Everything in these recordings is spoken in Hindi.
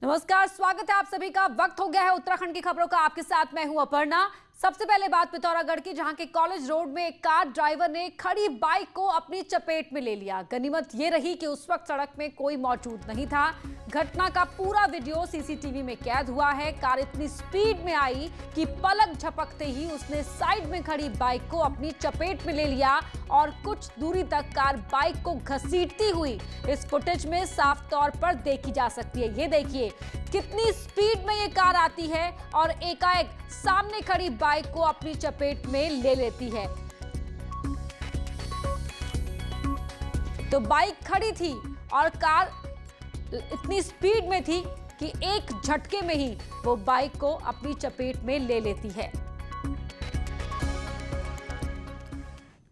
नमस्कार, स्वागत है आप सभी का। वक्त हो गया है उत्तराखंड की खबरों का। आपके साथ मैं हूं अपर्णा। सबसे पहले बात पिथौरागढ़ की, जहां के कॉलेज रोड में एक कार ड्राइवर ने खड़ी बाइक को अपनी चपेट में ले लिया। गनीमत ये रही कि उस वक्त सड़क में कोई मौजूद नहीं था। घटना का पूरा वीडियो सीसीटीवी में कैद हुआ है। कार इतनी स्पीड में आई कि पलक झपकते ही उसने साइड में खड़ी बाइक को अपनी चपेट में ले लिया और कुछ दूरी तक कार बाइक को घसीटती हुई इस फुटेज में साफ तौर पर देखी जा सकती है। ये देखिए कितनी स्पीड में ये कार आती है और एकाएक सामने खड़ी बाइक को अपनी चपेट में ले लेती है। तो बाइक खड़ी थी और कार इतनी स्पीड में थी कि एक झटके में ही वो बाइक को अपनी चपेट में ले लेती है।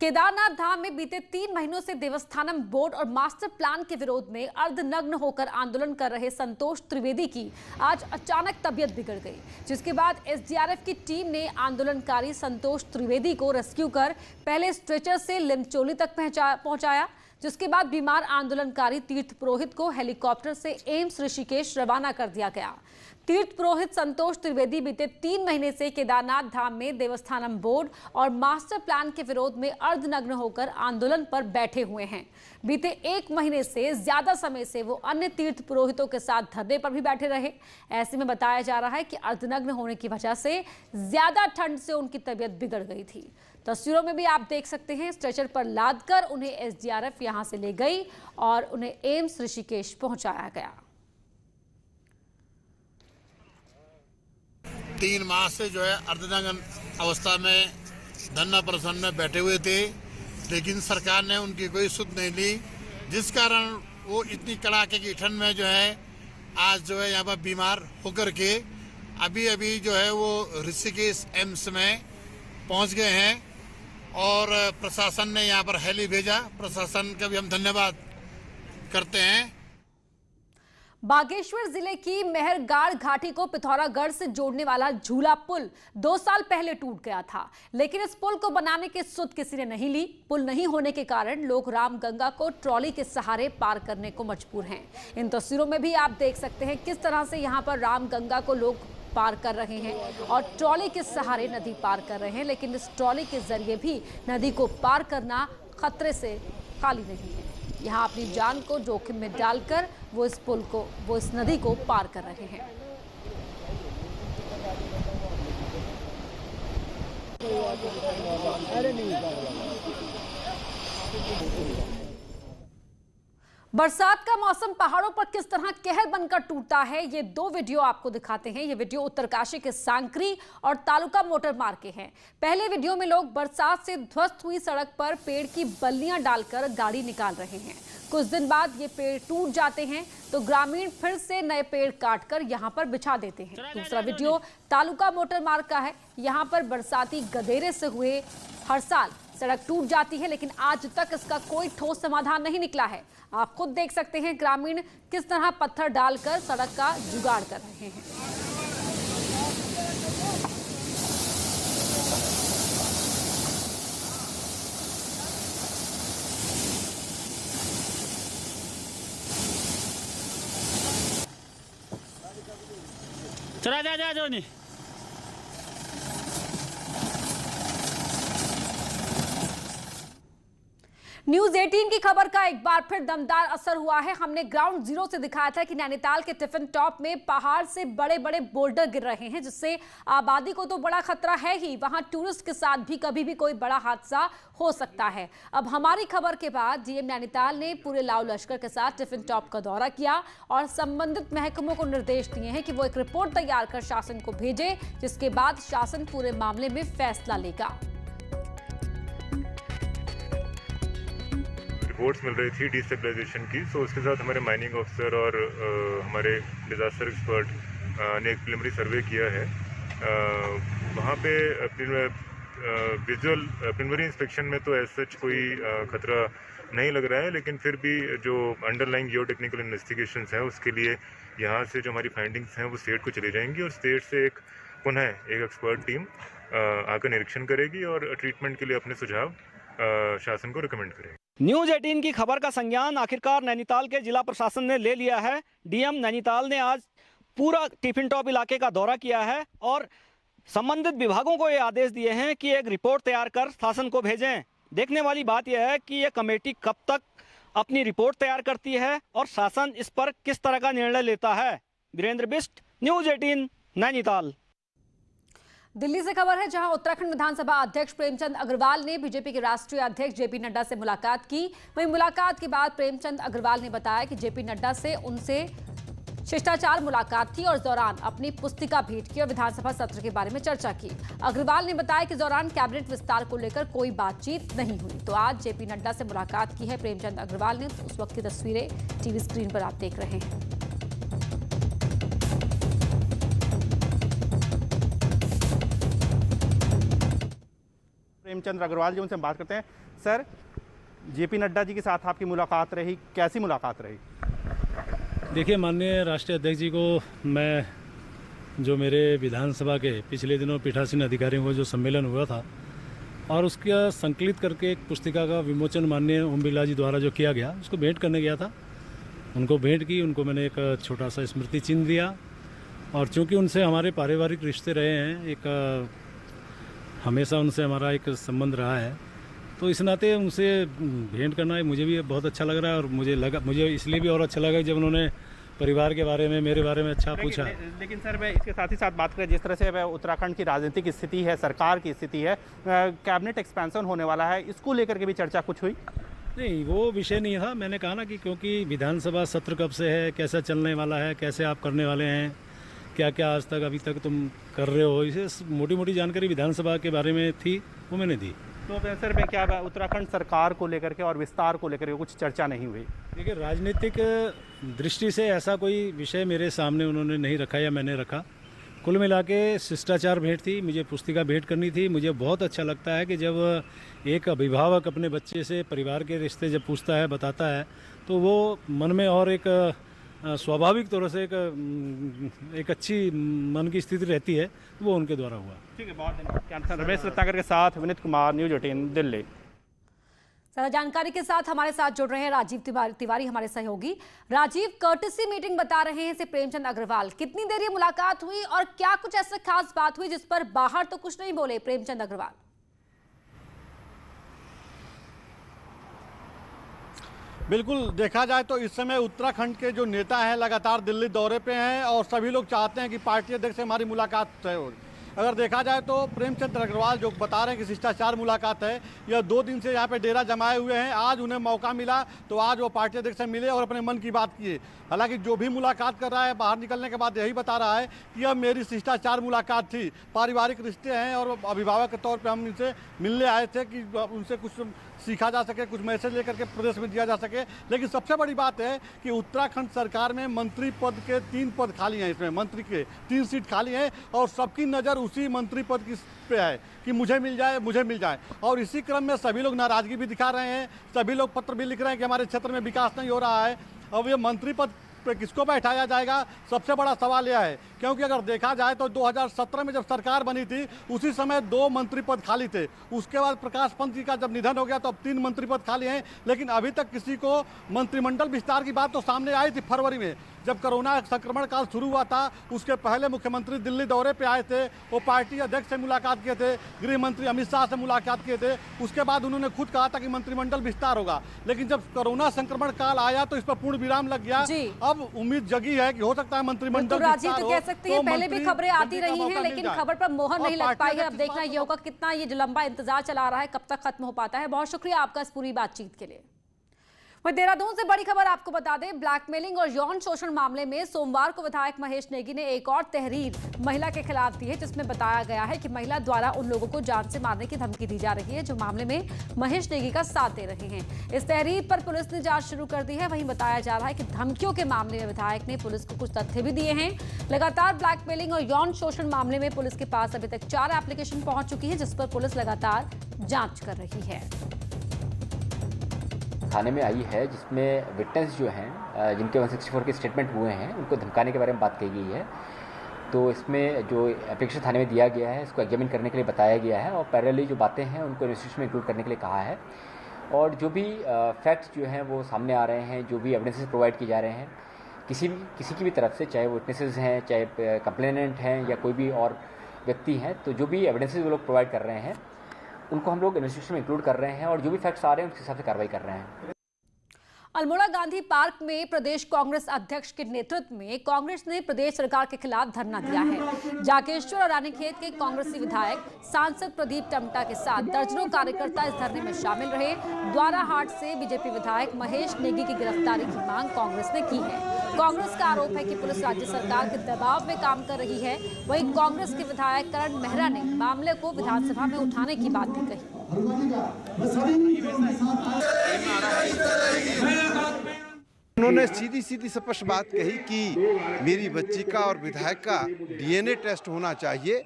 केदारनाथ धाम में बीते 3 महीनों से देवस्थानम बोर्ड और मास्टर प्लान के विरोध में अर्धनग्न होकर आंदोलन कर रहे संतोष त्रिवेदी की आज अचानक तबीयत बिगड़ गई, जिसके बाद एसडीआरएफ की टीम ने आंदोलनकारी संतोष त्रिवेदी को रेस्क्यू कर पहले स्ट्रेचर से लिमचोली तक पहुंचाया, जिसके बाद बीमार आंदोलनकारी तीर्थ पुरोहित को हेलीकॉप्टर से एम्स ऋषिकेश रवाना कर दिया गया। तीर्थ पुरोहित संतोष त्रिवेदी बीते 3 महीने से केदारनाथ धाम में देवस्थानम बोर्ड और मास्टर प्लान के विरोध में अर्धनग्न होकर आंदोलन पर बैठे हुए हैं। बीते 1 महीने से ज्यादा समय से वो अन्य तीर्थ पुरोहितों के साथ धरने पर भी बैठे रहे। ऐसे में बताया जा रहा है कि अर्धनग्न होने की वजह से ज्यादा ठंड से उनकी तबीयत बिगड़ गई थी। तस्वीरों में भी आप देख सकते हैं, स्ट्रेचर पर लादकर उन्हें एसडीआरएफ यहां से ले गई और उन्हें एम्स ऋषिकेश पहुंचाया गया। 3 माह से जो है अर्धनग्न अवस्था में धरना प्रदर्शन में बैठे हुए थे, लेकिन सरकार ने उनकी कोई सुध नहीं ली, जिस कारण वो इतनी कड़ाके की ठंड में जो है आज जो है यहाँ पर बीमार होकर के अभी जो है वो ऋषिकेश एम्स में पहुँच गए हैं और प्रशासन ने यहाँ पर हेली भेजा। प्रशासन का भी हम धन्यवाद करते हैं। बागेश्वर जिले की मेहरगाड़ घाटी को पिथौरागढ़ से जोड़ने वाला झूला पुल 2 साल पहले टूट गया था, लेकिन इस पुल को बनाने की सुध किसी ने नहीं ली। पुल नहीं होने के कारण लोग रामगंगा को ट्रॉली के सहारे पार करने को मजबूर हैं। इन तस्वीरों में भी आप देख सकते हैं किस तरह से यहाँ पर रामगंगा को लोग पार कर रहे हैं और ट्रॉली के सहारे नदी पार कर रहे हैं, लेकिन इस ट्रॉली के जरिए भी नदी को पार करना खतरे से खाली नहीं है। यहाँ अपनी जान को जोखिम में डालकर वो इस नदी को पार कर रहे हैं। बरसात का मौसम पहाड़ों पर किस तरह कहर बनकर टूटता है, ये 2 वीडियो आपको दिखाते हैं। ये वीडियो उत्तरकाशी के सांकरी और तालुका मोटर मार्ग के हैं। पहले वीडियो में लोग बरसात से ध्वस्त हुई सड़क पर पेड़ की बल्लियां डालकर गाड़ी निकाल रहे हैं। कुछ दिन बाद ये पेड़ टूट जाते हैं तो ग्रामीण फिर से नए पेड़ काटकर यहाँ पर बिछा देते हैं। दूसरा वीडियो तालुका मोटर मार्ग का है। यहाँ पर बरसाती गधेरे से हुए हर साल सड़क टूट जाती है, लेकिन आज तक इसका कोई ठोस समाधान नहीं निकला है। आप खुद देख सकते हैं ग्रामीण किस तरह पत्थर डालकर सड़क का जुगाड़ कर रहे हैं। चला जा जो नहीं। न्यूज 18 की खबर का एक बार फिर दमदार असर हुआ है। हमने ग्राउंड जीरो से दिखाया था कि नैनीताल के टिफिन टॉप में पहाड़ से बड़े बड़े बोल्डर गिर रहे हैं, जिससे आबादी को तो बड़ा खतरा है ही, वहां टूरिस्ट के साथ भी कभी भी कोई बड़ा हादसा हो सकता है। अब हमारी खबर के बाद डीएम नैनीताल ने पूरे लाव लश्कर के साथ टिफिन टॉप का दौरा किया और संबंधित महकमों को निर्देश दिए हैं कि वो एक रिपोर्ट तैयार कर शासन को भेजे, जिसके बाद शासन पूरे मामले में फैसला लेगा। रिपोर्ट्स मिल रही थी डिस्टेबलाइजेशन की, सो उसके साथ हमारे माइनिंग ऑफिसर और हमारे डिज़ास्टर एक्सपर्ट ने एक प्रिलिमिनरी सर्वे किया है। वहाँ पे विजुअल प्रिलिमिनरी इंस्पेक्शन में तो एज सच कोई खतरा नहीं लग रहा है, लेकिन फिर भी जो अंडरलाइंग जियो टेक्निकल इन्वेस्टिगेशंस हैं उसके लिए यहाँ से जो हमारी फाइंडिंग्स हैं वो स्टेट को चली जाएंगी और स्टेट से पुनः एक एक्सपर्ट टीम आकर निरीक्षण करेगी और ट्रीटमेंट के लिए अपने सुझाव शासन को रिकमेंड करेगी। न्यूज 18 की खबर का संज्ञान आखिरकार नैनीताल के जिला प्रशासन ने ले लिया है। डीएम नैनीताल ने आज पूरा टिफिन टॉप इलाके का दौरा किया है और संबंधित विभागों को ये आदेश दिए हैं कि एक रिपोर्ट तैयार कर शासन को भेजें। देखने वाली बात यह है कि ये कमेटी कब तक अपनी रिपोर्ट तैयार करती है और शासन इस पर किस तरह का निर्णय लेता है। वीरेंद्र बिष्ट, न्यूज़ 18, नैनीताल। दिल्ली से खबर है, जहां उत्तराखंड विधानसभा अध्यक्ष प्रेमचंद अग्रवाल ने बीजेपी के राष्ट्रीय अध्यक्ष जेपी नड्डा से मुलाकात की। वहीं मुलाकात के बाद प्रेमचंद अग्रवाल ने बताया कि जेपी नड्डा से उनसे शिष्टाचार मुलाकात थी और इस दौरान अपनी पुस्तिका भेंट की और विधानसभा सत्र के बारे में चर्चा की। अग्रवाल ने बताया कि इस दौरान कैबिनेट विस्तार को लेकर कोई बातचीत नहीं हुई। तो आज जेपी नड्डा से मुलाकात की है प्रेमचंद अग्रवाल ने। उस वक्त की तस्वीरें टीवी स्क्रीन पर आप देख रहे हैं। प्रेमचंद अग्रवाल जी, उनसे बात करते हैं। सर, जेपी नड्डा जी के साथ आपकी मुलाकात रही, कैसी मुलाकात रही? देखिए, माननीय राष्ट्रीय अध्यक्ष जी को मैं, जो मेरे विधानसभा के पिछले दिनों पीठासीन अधिकारियों का जो सम्मेलन हुआ था और उसका संकलित करके एक पुस्तिका का विमोचन माननीय ओम बिरला जी द्वारा जो किया गया, उसको भेंट करने गया था। उनको भेंट की, उनको मैंने एक छोटा सा स्मृति चिन्ह दिया और चूँकि उनसे हमारे पारिवारिक रिश्ते रहे हैं, एक हमेशा उनसे हमारा एक संबंध रहा है, तो इस नाते उनसे भेंट करना मुझे भी बहुत अच्छा लग रहा है। और मुझे इसलिए भी और अच्छा लगा जब उन्होंने परिवार के बारे में, मेरे बारे में अच्छा पूछा। लेकिन सर, मैं इसके साथ ही साथ बात करें, जिस तरह से उत्तराखंड की राजनीतिक स्थिति है, सरकार की स्थिति है, कैबिनेट एक्सपेंशन होने वाला है, इसको लेकर के भी चर्चा कुछ हुई? नहीं, वो विषय नहीं था। मैंने कहा ना कि क्योंकि विधानसभा सत्र कब से है, कैसा चलने वाला है, कैसे आप करने वाले हैं, क्या क्या आज तक अभी तक तुम कर रहे हो, इसे मोटी मोटी जानकारी विधानसभा के बारे में थी, वो मैंने दी। तो सर, मैं क्या उत्तराखंड सरकार को लेकर के और विस्तार को लेकर के कुछ चर्चा नहीं हुई? देखिए, राजनीतिक दृष्टि से ऐसा कोई विषय मेरे सामने उन्होंने नहीं रखा या मैंने रखा। कुल मिला के शिष्टाचार भेंट थी, मुझे पुस्तिका भेंट करनी थी। मुझे बहुत अच्छा लगता है कि जब एक अभिभावक अपने बच्चे से परिवार के रिश्ते जब पूछता है, बताता है, तो वो मन में और एक स्वाभाविक तौर से एक अच्छी मन की स्थिति रहती है, वो उनके द्वारा हुआ। ठीक है, बहुत धन्यवाद। रमेश रत्नाकर के साथ विनीत कुमार, न्यूज़ 18, दिल्ली। ज्यादा जानकारी के साथ हमारे साथ जुड़ रहे हैं राजीव तिवारी, हमारे सहयोगी। राजीव, कर्टसी मीटिंग बता रहे हैं इसे प्रेमचंद अग्रवाल, कितनी देर ये मुलाकात हुई और क्या कुछ ऐसा खास बात हुई जिस पर बाहर तो कुछ नहीं बोले प्रेमचंद अग्रवाल? बिल्कुल, देखा जाए तो इस समय उत्तराखंड के जो नेता हैं लगातार दिल्ली दौरे पे हैं और सभी लोग चाहते हैं कि पार्टी अध्यक्ष से हमारी मुलाकात तय हो। अगर देखा जाए तो प्रेमचंद अग्रवाल जो बता रहे हैं कि शिष्टाचार मुलाकात है, यह 2 दिन से यहाँ पे डेरा जमाए हुए हैं। आज उन्हें मौका मिला तो आज वो पार्टी अध्यक्ष से मिले और अपने मन की बात किए। हालांकि जो भी मुलाकात कर रहा है, बाहर निकलने के बाद यही बता रहा है कि यह मेरी शिष्टाचार मुलाकात थी, पारिवारिक रिश्ते हैं और अभिभावक के तौर पर हम इनसे मिलने आए थे कि उनसे कुछ सीखा जा सके, कुछ मैसेज लेकर के प्रदेश में दिया जा सके। लेकिन सबसे बड़ी बात है कि उत्तराखंड सरकार में मंत्री पद के 3 पद खाली हैं, इसमें मंत्री के 3 सीट खाली हैं और सबकी नज़र उसी मंत्री पद की पे है कि मुझे मिल जाए, मुझे मिल जाए। और इसी क्रम में सभी लोग नाराजगी भी दिखा रहे हैं, सभी लोग पत्र भी लिख रहे हैं कि हमारे क्षेत्र में विकास नहीं हो रहा है। अब ये मंत्री पद पे किसको बैठाया जाएगा, सबसे बड़ा सवाल यह है। क्योंकि अगर देखा जाए तो 2017 में जब सरकार बनी थी उसी समय 2 मंत्री पद खाली थे। उसके बाद प्रकाश पंत जी का जब निधन हो गया तो अब 3 मंत्री पद खाली हैं। लेकिन अभी तक किसी को मंत्रिमंडल विस्तार की बात तो सामने आई थी फरवरी में, जब कोरोना संक्रमण काल शुरू हुआ था। उसके पहले मुख्यमंत्री दिल्ली दौरे पे आए थे, वो पार्टी अध्यक्ष से मुलाकात किए थे, गृह मंत्री अमित शाह से मुलाकात किए थे। उसके बाद उन्होंने खुद कहा था कि मंत्रिमंडल विस्तार होगा। लेकिन जब कोरोना संक्रमण काल आया तो इस पर पूर्ण विराम लग गया। अब उम्मीद जगी है कि हो सकता है मंत्रिमंडल विस्तार हो। सकती है, पहले भी खबरें आती रही हैं, लेकिन खबर पर मोहर नहीं लग पाई है। अब देखना ये होगा कितना ये लंबा इंतजार चला रहा है, कब तक खत्म हो पाता है। बहुत शुक्रिया आपका इस पूरी बातचीत के लिए। देहरादून से बड़ी खबर आपको बता दें, ब्लैकमेलिंग और यौन शोषण मामले में सोमवार को विधायक महेश नेगी ने एक और तहरीर महिला के खिलाफ दी है, जिसमें बताया गया है कि महिला द्वारा उन लोगों को जान से मारने की धमकी दी जा रही है जो मामले में महेश नेगी का साथ दे रहे हैं। इस तहरीर पर पुलिस ने जांच शुरू कर दी है। वहीं बताया जा रहा है कि धमकियों के मामले में विधायक ने पुलिस को कुछ तथ्य भी दिए हैं। लगातार ब्लैकमेलिंग और यौन शोषण मामले में पुलिस के पास अभी तक 4 एप्लीकेशन पहुंच चुकी है, जिस पर पुलिस लगातार जांच कर रही है। थाने में आई है, जिसमें विटनेस जो हैं, जिनके 164 के स्टेटमेंट हुए हैं, उनको धमकाने के बारे में बात कही गई है। तो इसमें जो एप्लीकेशन थाने में दिया गया है, इसको एग्जामिन करने के लिए बताया गया है और पैरेलली जो बातें हैं उनको इन्वेस्टिगेशन में इंक्लूड करने के लिए कहा है। और जो भी फैक्ट्स जो हैं वो सामने आ रहे हैं, जो भी एविडेंसेस प्रोवाइड किए जा रहे हैं, किसी की भी तरफ से, चाहे विटनेसेस हैं, चाहे कंप्लेनेंट हैं या कोई भी और व्यक्ति हैं, तो जो भी एविडेंसेस वो लोग प्रोवाइड कर रहे हैं उनको हम लोग इन्वेस्टिगेशन में इंक्लूड कर रहे हैं और जो भी फैक्ट्स आ रहे हैं उसके हिसाब से कार्रवाई कर रहे हैं। अल्मोड़ा गांधी पार्क में प्रदेश कांग्रेस अध्यक्ष के नेतृत्व में कांग्रेस ने प्रदेश सरकार के खिलाफ धरना दिया है। जाकेश्वर और रानीखेत के कांग्रेसी विधायक सांसद प्रदीप टम्टा के साथ दर्जनों कार्यकर्ता इस धरने में शामिल रहे। द्वाराहाट से बीजेपी विधायक महेश नेगी की गिरफ्तारी की मांग कांग्रेस ने की है। कांग्रेस का आरोप है कि पुलिस राज्य सरकार के दबाव में काम कर रही है। वहीं कांग्रेस के विधायक करण मेहरा ने मामले को विधानसभा में उठाने की बात भी कही। उन्होंने सीधी स्पष्ट बात कही कि मेरी बच्ची का और विधायक का डीएनए टेस्ट होना चाहिए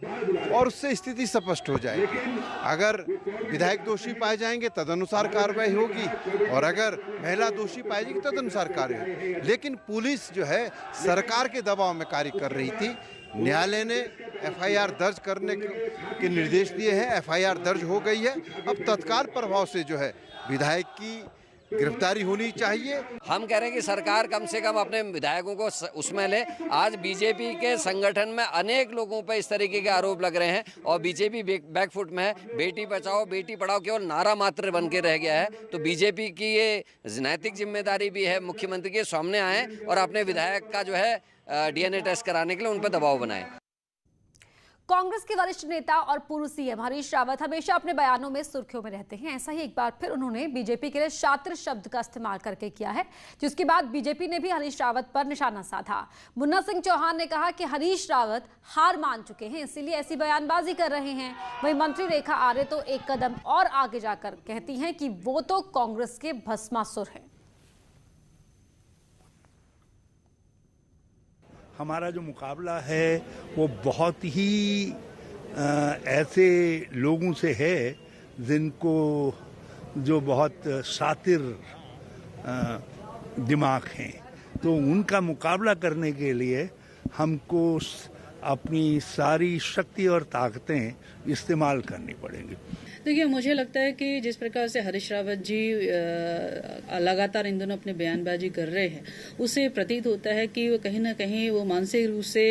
और उससे स्थिति स्पष्ट हो जाएगी। अगर विधायक दोषी पाए जाएंगे तदनुसार कार्रवाई होगी और अगर महिला दोषी पाई जाएगी तदनुसार कार्रवाई होगी। लेकिन पुलिस जो है सरकार के दबाव में कार्य कर रही थी। न्यायालय ने एफआईआर दर्ज करने के निर्देश दिए हैं। एफआईआर दर्ज हो गई है। अब तत्काल प्रभाव से जो है विधायक की गिरफ्तारी होनी चाहिए। हम कह रहे हैं कि सरकार कम से कम अपने विधायकों को उसमें ले। आज बीजेपी के संगठन में अनेक लोगों पर इस तरीके के आरोप लग रहे हैं और बीजेपी बैकफुट में है। बेटी बचाओ बेटी पढ़ाओ केवल नारा मात्र बन के रह गया है। तो बीजेपी की ये नैतिक जिम्मेदारी भी है मुख्यमंत्री के सामने आए और अपने विधायक का जो है डीएनए टेस्ट कराने के लिए उन पर दबाव बनाए। कांग्रेस के वरिष्ठ नेता और पूर्व सीएम हरीश रावत हमेशा अपने बयानों में सुर्खियों में रहते हैं। ऐसा ही एक बार फिर उन्होंने बीजेपी के लिए शातिर शब्द का इस्तेमाल करके किया है, जिसके बाद बीजेपी ने भी हरीश रावत पर निशाना साधा। मुन्ना सिंह चौहान ने कहा कि हरीश रावत हार मान चुके हैं, इसीलिए ऐसी बयानबाजी कर रहे हैं। वहीं मंत्री रेखा आर्य तो एक कदम और आगे जाकर कहती हैं कि वो तो कांग्रेस के भस्मासुर हैं। हमारा जो मुकाबला है वो बहुत ही ऐसे लोगों से है जिनको जो बहुत शातिर दिमाग हैं, तो उनका मुकाबला करने के लिए हमको अपनी सारी शक्ति और ताकतें इस्तेमाल करनी पड़ेंगी। देखिए, मुझे लगता है कि जिस प्रकार से हरीश रावत जी लगातार इन दोनों अपने बयानबाजी कर रहे हैं, उससे प्रतीत होता है कि वो कहीं ना कहीं वो मानसिक रूप से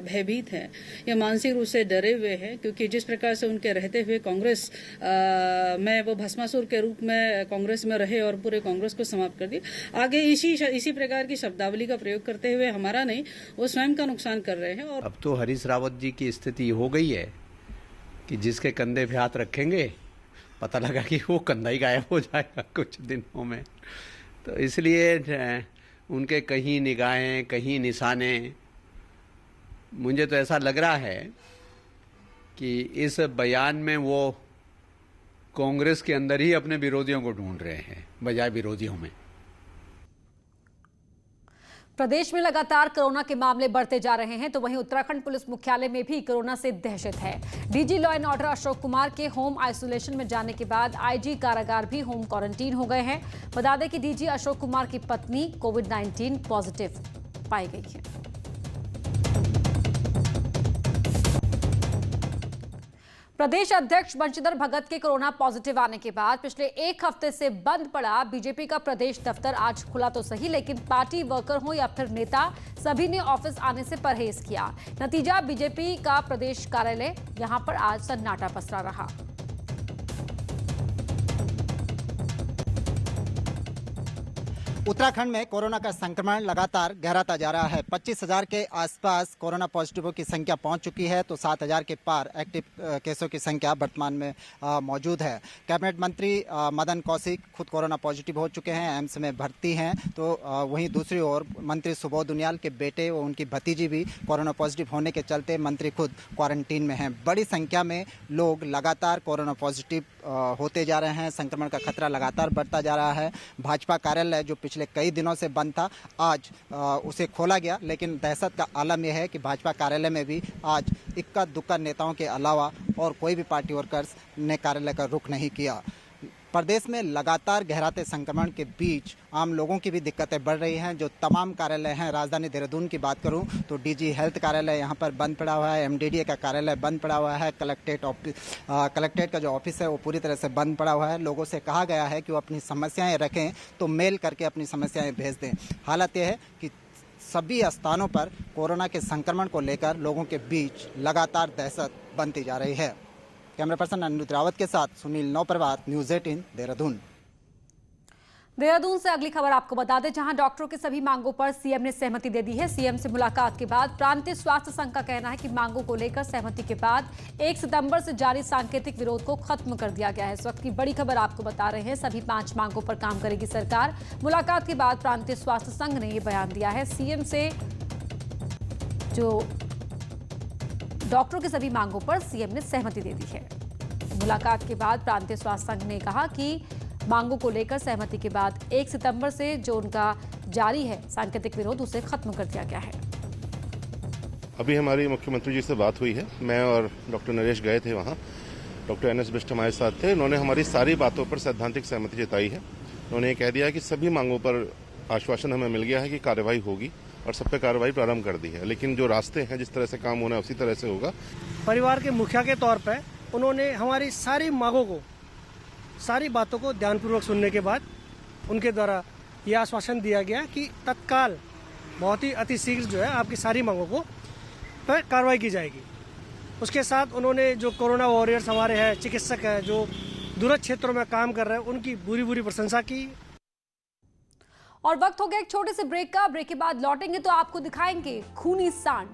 भयभीत हैं या मानसिक रूप से डरे हुए हैं, क्योंकि जिस प्रकार से उनके रहते हुए कांग्रेस में वो भस्मासुर के रूप में कांग्रेस में रहे और पूरे कांग्रेस को समाप्त कर दिया। आगे इसी प्रकार की शब्दावली का प्रयोग करते हुए हमारा नहीं, वो स्वयं का नुकसान कर रहे हैं। और अब तो हरीश रावत जी की स्थिति हो गई है कि जिसके कंधे पे हाथ रखेंगे पता लगा कि वो कंधा ही गायब हो जाएगा कुछ दिनों में। तो इसलिए उनके कहीं निगाहें कहीं निशाने, मुझे तो ऐसा लग रहा है कि इस बयान में वो कांग्रेस के अंदर ही अपने विरोधियों को ढूंढ रहे हैं बजाय विरोधियों में। प्रदेश में लगातार कोरोना के मामले बढ़ते जा रहे हैं, तो वहीं उत्तराखंड पुलिस मुख्यालय में भी कोरोना से दहशत है। DG law and order Ashok Kumar के होम आइसोलेशन में जाने के बाद आईजी कारागार भी होम क्वारंटीन हो गए हैं। बता दें कि डीजी अशोक कुमार की पत्नी कोविड-19 पॉजिटिव पाई गई है। प्रदेश अध्यक्ष बंशीधर भगत के कोरोना पॉजिटिव आने के बाद पिछले एक हफ्ते से बंद पड़ा बीजेपी का प्रदेश दफ्तर आज खुला तो सही, लेकिन पार्टी वर्कर हो या फिर नेता, सभी ने ऑफिस आने से परहेज किया। नतीजा, बीजेपी का प्रदेश कार्यालय यहां पर आज सन्नाटा पसरा रहा। उत्तराखंड में कोरोना का संक्रमण लगातार गहराता जा रहा है। 25,000 के आसपास कोरोना पॉजिटिवों की संख्या पहुंच चुकी है, तो 7,000 के पार एक्टिव केसों की संख्या वर्तमान में मौजूद है। कैबिनेट मंत्री मदन कौशिक खुद कोरोना पॉजिटिव हो चुके हैं, एम्स में भर्ती हैं। तो वहीं दूसरी ओर मंत्री सुबोध उनियाल के बेटे और उनकी भतीजी भी कोरोना पॉजिटिव होने के चलते मंत्री खुद क्वारंटीन में हैं। बड़ी संख्या में लोग लगातार कोरोना पॉजिटिव होते जा रहे हैं। संक्रमण का खतरा लगातार बढ़ता जा रहा है। भाजपा कार्यालय जो पिछले कई दिनों से बंद था, आज उसे खोला गया, लेकिन दहशत का आलम यह है कि भाजपा कार्यालय में भी आज इक्का दुक्का नेताओं के अलावा और कोई भी पार्टी वर्कर्स ने कार्यालय का रुख नहीं किया। प्रदेश में लगातार गहराते संक्रमण के बीच आम लोगों की भी दिक्कतें बढ़ रही हैं। जो तमाम कार्यालय हैं, राजधानी देहरादून की बात करूं तो डीजी हेल्थ कार्यालय यहां पर बंद पड़ा हुआ है, एमडीडीए का कार्यालय बंद पड़ा हुआ है, कलेक्ट्रेट का जो ऑफिस है वो पूरी तरह से बंद पड़ा हुआ है। लोगों से कहा गया है कि वो अपनी समस्याएं रखें तो मेल करके अपनी समस्याएं भेज दें। हालत यह है कि सभी स्थानों पर कोरोना के संक्रमण को लेकर लोगों के बीच लगातार दहशत बनती जा रही है। कैमरा पर्सन अनिरुद्ध रावत के साथ सुनील नौप्रभात, न्यूज़ 18 देहरादून। देहरादून से अगली खबर आपको बता दें, जहां डॉक्टरों की सभी मांगों पर सीएम ने सहमति दे दी है। सीएम से मुलाकात के बाद प्रांतीय स्वास्थ्य संघ का कहना है कि मांगों को लेकर सहमति के बाद 1 सितंबर से जारी सांकेतिक विरोध को खत्म कर दिया गया है। इस वक्त की बड़ी खबर आपको बता रहे हैं, सभी 5 मांगों पर काम करेगी सरकार। मुलाकात के बाद प्रांतीय स्वास्थ्य संघ ने ये बयान दिया है। सीएम से जो डॉक्टरों की सभी मांगों पर सीएम ने सहमति दे दी है। मुलाकात के बाद प्रांतीय स्वास्थ्य संघ ने कहा कि मांगों को लेकर सहमति के बाद 1 सितंबर से जो उनका जारी है सांकेतिक विरोध, उसे खत्म कर दिया गया है। अभी हमारी मुख्यमंत्री जी से बात हुई है, मैं और डॉक्टर नरेश गए थे वहाँ। डॉक्टर NS बिष्ट हमारे साथ थे। उन्होंने हमारी सारी बातों पर सैद्धांतिक सहमति जताई है। उन्होंने ये कह दिया कि सभी मांगों पर आश्वासन हमें मिल गया है कि कार्रवाई होगी और सब पे कार्रवाई प्रारंभ कर दी है, लेकिन जो रास्ते हैं, जिस तरह से काम होना है उसी तरह से होगा। परिवार के मुखिया के तौर पर उन्होंने हमारी सारी मांगों को, सारी बातों को ध्यानपूर्वक सुनने के बाद उनके द्वारा यह आश्वासन दिया गया कि तत्काल बहुत ही अतिशीघ्र जो है आपकी सारी मांगों को पर कार्रवाई की जाएगी। उसके साथ उन्होंने जो कोरोना वॉरियर्स हमारे हैं, चिकित्सक हैं जो दूरस्थ क्षेत्रों में काम कर रहे हैं, उनकी बुरी प्रशंसा की। और वक्त हो गया एक छोटे से ब्रेक का। ब्रेक के बाद लौटेंगे तो आपको दिखाएंगे खूनी सांड।